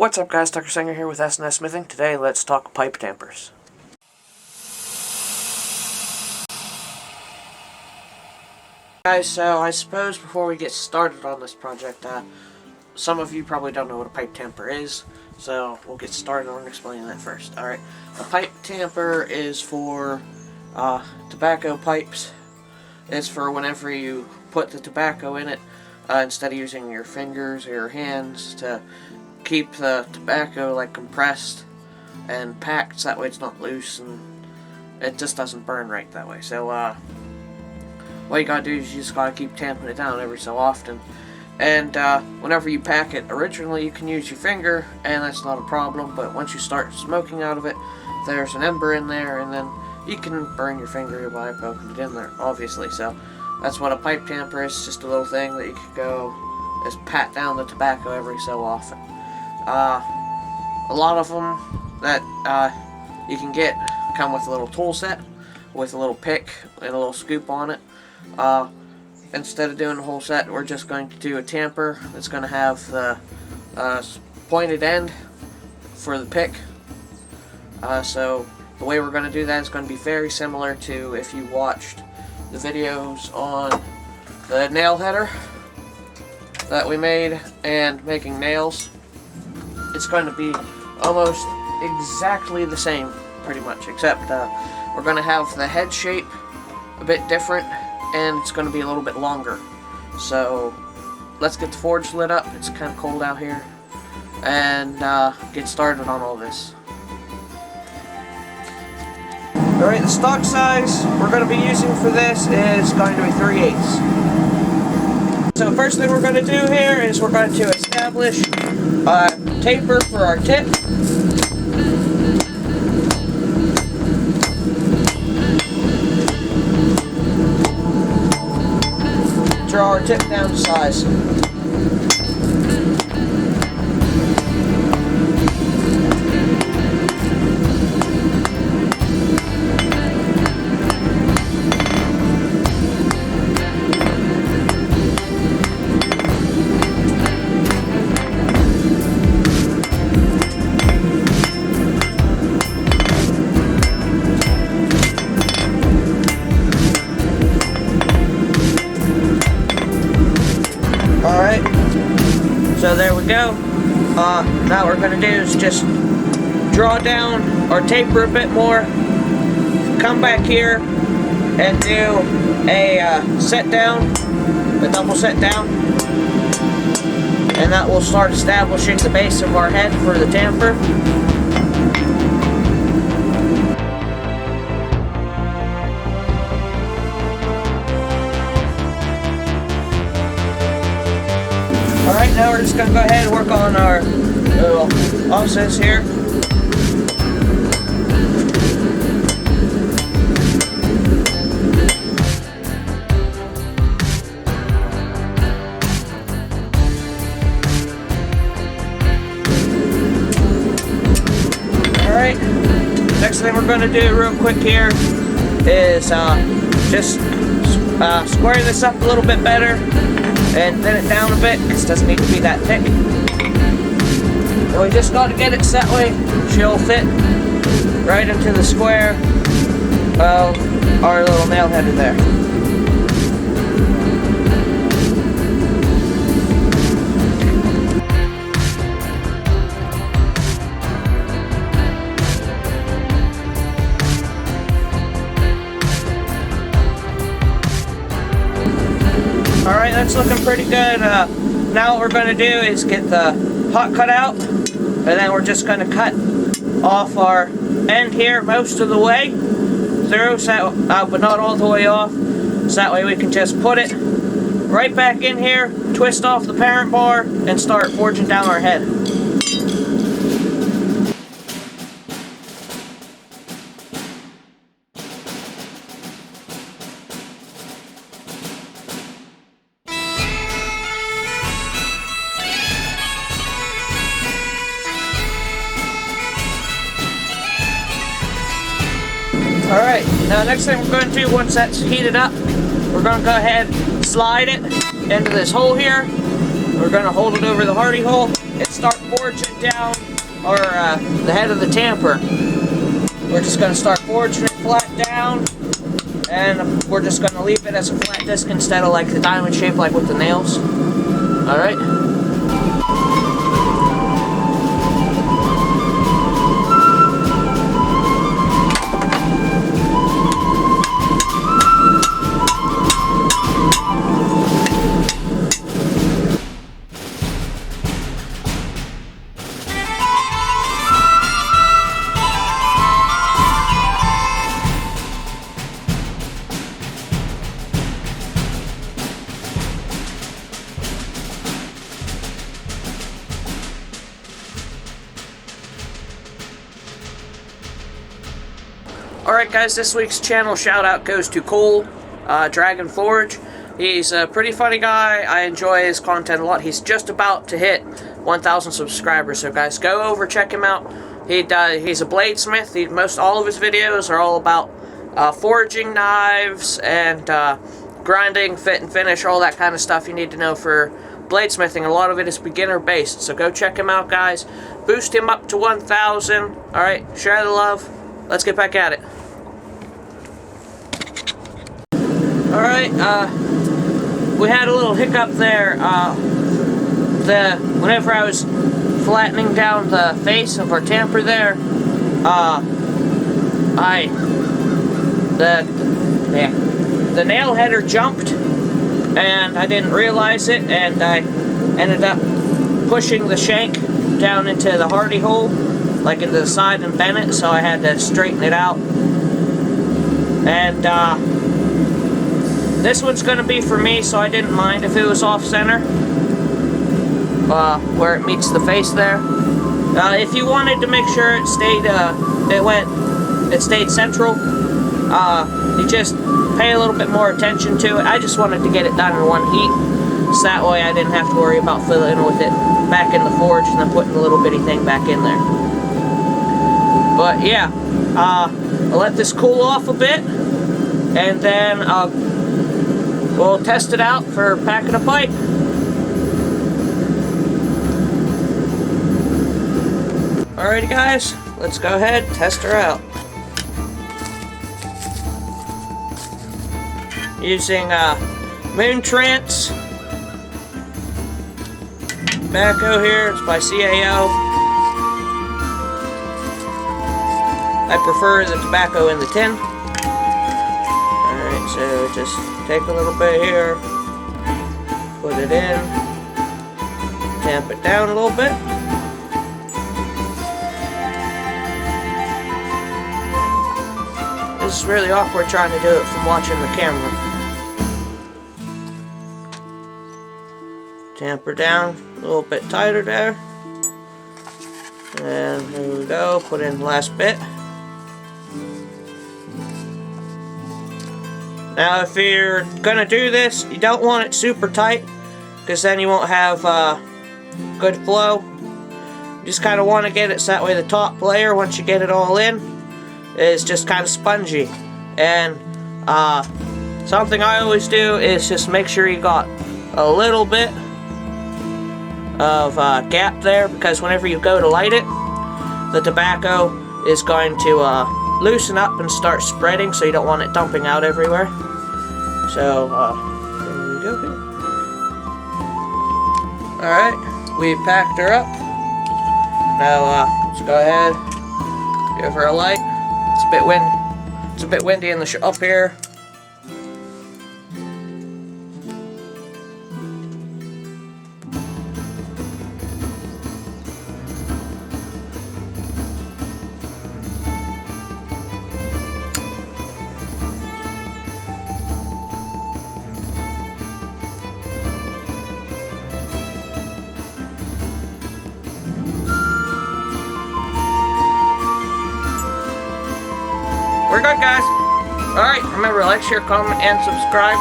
What's up guys, Tucker Singer here with S&S Smithing. Today let's talk pipe tampers. Guys, so I suppose before we get started on this project, some of you probably don't know what a pipe tamper is, so we'll get started on explaining that first. Alright, a pipe tamper is for tobacco pipes. It's for whenever you put the tobacco in it, instead of using your fingers or your hands to keep the tobacco like compressed and packed so that way it's not loose and it just doesn't burn right that way. So what you gotta do is you just gotta keep tamping it down every so often. And whenever you pack it, originally you can use your finger and that's not a problem, but once you start smoking out of it, there's an ember in there and then you can burn your finger by poking it in there, obviously. So that's what a pipe tamper is, just a little thing that you can go is pat down the tobacco every so often. A lot of them that you can get come with a little tool set with a little pick and a little scoop on it. Instead of doing the whole set, we're just going to do a tamper that's going to have the pointed end for the pick. So the way we're going to do that is going to be very similar to if you watched the videos on the nail header that we made and making nails. It's going to be almost exactly the same, pretty much, except we're going to have the head shape a bit different and it's going to be a little bit longer. So let's get the forge lit up. It's kind of cold out here, and get started on all this. Alright, the stock size we're going to be using for this is going to be 3/8. So first thing we're going to do here is we're going to establish a taper for our tip. Draw our tip down to size. Alright, so there we go. Now what we're going to do is just draw down or taper a bit more, come back here and do a set down, a double set down, and that will start establishing the base of our head for the tamper. Alright, now we're just going to go ahead and work on our little offsets here. Alright, next thing we're going to do real quick here is just square this up a little bit better and thin it down a bit, because it doesn't need to be that thick. And we just got to get it so that way she'll fit right into the square of our little nail header there. Alright, that's looking pretty good. Now what we're going to do is get the hot cut out, and then we're just going to cut off our end here most of the way through, so, but not all the way off, so that way we can just put it right back in here, twist off the parent bar, and start forging down our head. Alright, now next thing we're going to do, once that's heated up, we're going to go ahead and slide it into this hole here. We're going to hold it over the hardy hole. It's start forging down the head of the tamper. We're just going to start forging it flat down, and we're just going to leave it as a flat disc instead of like the diamond shape like with the nails. Alright. Alright guys, this week's channel shout out goes to Cole, Dragon Forge. He's a pretty funny guy. I enjoy his content a lot. He's just about to hit 1,000 subscribers, so guys, go over, check him out. He's a bladesmith. All of his videos are all about forging knives and grinding, fit and finish, all that kind of stuff you need to know for bladesmithing. A lot of it is beginner based, so go check him out guys. Boost him up to 1,000. Alright, share the love. Let's get back at it. Alright, we had a little hiccup there. Whenever I was flattening down the face of our tamper there, the nail header jumped, and I didn't realize it, and I ended up pushing the shank down into the hardy hole, like into the side, and bent it, so I had to straighten it out. And this one's going to be for me, so I didn't mind if it was off center, where it meets the face there. If you wanted to make sure it stayed, it stayed central, you just pay a little bit more attention to it. I just wanted to get it done in one heat, so that way I didn't have to worry about filling with it back in the forge and then putting the little bitty thing back in there. But yeah, I'll let this cool off a bit, and then we'll test it out for packing a pipe. Alrighty guys, let's go ahead, test her out. Using Moon Trance tobacco here, it's by CAO. I prefer the tobacco in the tin. Alright, so just take a little bit here, put it in, tamp it down a little bit. This is really awkward trying to do it from watching the camera. Tamper down a little bit tighter there. And here we go, put in the last bit. Now if you're gonna do this, you don't want it super tight, because then you won't have good flow. You just kind of want to get it so that way the top layer, once you get it all in, is just kind of spongy. And something I always do is just make sure you got a little bit of gap there, because whenever you go to light it, the tobacco is going to loosen up and start spreading, so you don't want it dumping out everywhere. So there we go here. Alright, we packed her up. Now let's go ahead, give her a light. It's a bit windy in the shop here. We're good, guys. Alright, remember, like, share, comment, and subscribe.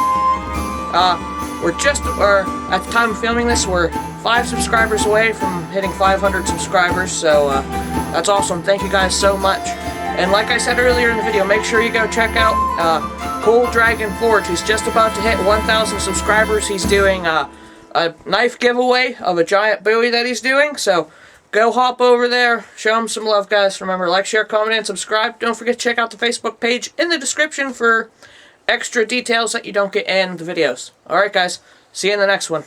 At the time of filming this, we're 5 subscribers away from hitting 500 subscribers, so that's awesome. Thank you guys so much. And like I said earlier in the video, make sure you go check out Cole Dragon Forge. He's just about to hit 1,000 subscribers. He's doing a knife giveaway of a giant buoy that he's doing, so go hop over there. Show them some love, guys. Remember, like, share, comment, and subscribe. Don't forget to check out the Facebook page in the description for extra details that you don't get in the videos. Alright, guys. See you in the next one.